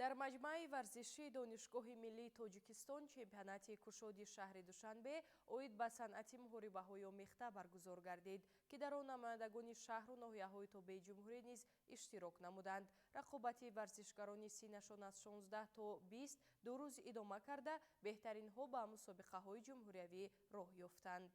дар маҷмаи варзишии донишгоҳи миллии Тоҷикистон чемпионати кушоди шаҳри Душанбе оид ба санъати муҳорибаҳои омехта баргузор гардид, ки дар он намояндагони шаҳру ноҳияҳои тобеи ҷумҳурӣ низ иштирок намуданд. Рақобати варзишгарони синашон аз 16 то 20 ду рӯз идома карда, беҳтаринҳо ба мусобиқаҳои ҷумҳуриявӣ роҳ ёфтанд.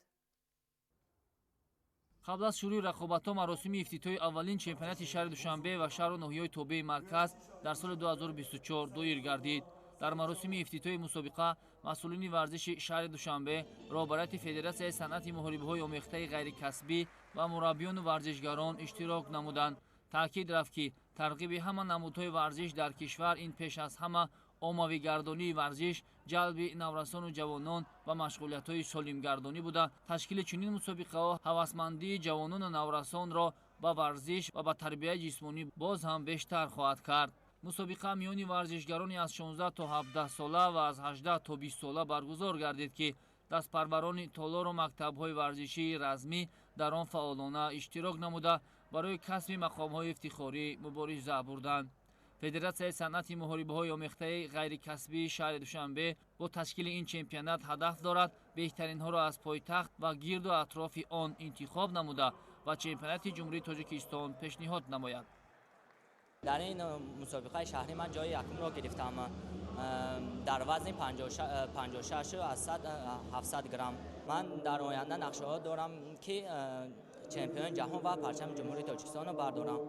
қабл аз шурӯъи рақобатҳо маросими ифтитоҳи аввалин чемпионати шаҳри Душанбе ва шаҳру ноҳияҳои тобеи марказ дар соли 2024 доир гардид. дар маросими ифтитоҳи мусобиқа масъулини варзиши шаҳри Душанбе, роҳбарияти Федератсияи санъати муҳорибаҳои омехтаи ғайрикасбӣ ва мураббиёну варзишгарон иштирок намуданд. таъкид рафт, ки тарғиби ҳама намудҳои варзиш дар кишвар ин пеш аз ҳама оммавигардонии варзиш, ҷалби наврасону ҷавонон ва машғулиятҳои солимгардонӣ буда, ташкили чунин мусобиқаҳо ҳавасмандии ҷавонону наврасонро ба варзиш ва ба тарбияи ҷисмонӣ боз ҳам бештар хоҳад кард. мусобиқа миёни варзишгарони аз 16 то 17 сола ва аз 18 то 20 сола баргузор гардид, ки дастпарварони толору мактабҳои варзишии размӣ дар он фаъолона иштирок намуда, барои касби мақомҳои ифтихорӣ мубориза бурданд. Федератсияи санъати муҳорибаҳои омехтаи ғайрикасбии шаҳри Душанбе бо ташкили ин чемпионат ҳадаф дорад беҳтаринҳоро аз пойтахт ва гирду атрофи он интихоб намуда ва чемпионати ҷумҳурии Тоҷикистон пешниҳод намояд. در این مسابقه شهری من جای یکم را گرفتم. در وزن 56 از 700 گرم. من در آینده نقشه ها دارم که چمپیون جهان و پرچم جمهوری تاجیکستان را بردارم.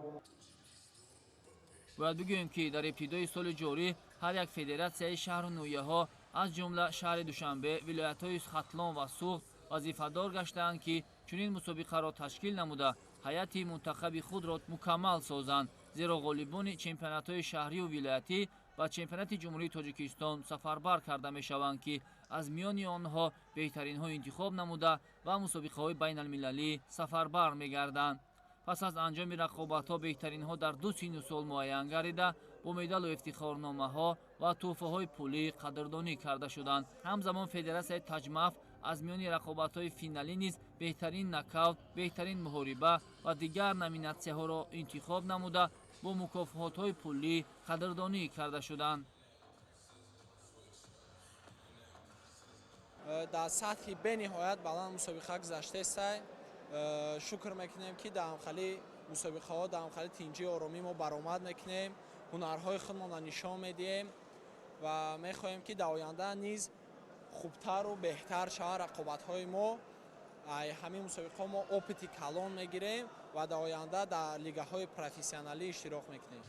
باید بگوییم که در ابتدای سال جاری هر یک فدراسیای شهر و نویه‌ها از جمله شهر دوشنبه، ولایت‌های ختلان و سوخت وظیفه‌دار گشتند که چنین مسابقه را تشکیل نموده هیئت منتخب خود را مکمل سازند، زیرا غالبان چمپیونات‌های شهری و ولایتی و چمپیونات جمهوری تاجیکستان سفربر کرده می‌شوند که از میان آنها بهترین‌ها انتخاب نموده و مسابقه‌های بین‌المللی سفربر می‌گردند. پس از انجام رقابت‌ها بهترین‌ها در دو سین و سال معین گردیده با مدال و افتخارنامه‌ها و تحفه‌های پولی قدردانی کرده شدند. همزمان فدراسیای تجمع از میان رقابت‌های فینالی نیز بهترین نکاوت، بهترین محاربه و دیگر نامیناسی‌ها را انتخاب نموده با مکافات‌های پولی قدردانی کرده شدند. در سطح به‌نهایت بلند مسابقه گذشته است. شکر میکنیم که در امخالی مسابقه ها در امخالی تینجی آرامی ما برآمد میکنیم، هنرهای خودمان را نشان میدیم و میخواهیم که در آینده نیز خوبتر و بهتر شود رقابت های ما. همین مسابقه ها ما اوپتی کلان میگیریم و در آینده در لیگ های پروفسیونالی اشتراک میکنیم.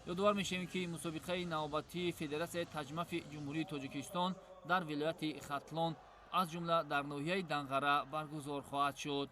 یادآور میشیم که مسابقه نوبتی فدراسیای تجمع جمهوری تاجیکستان در ولایت ختلان از جمله در ناحیه دنغره برگزار خواهد شد.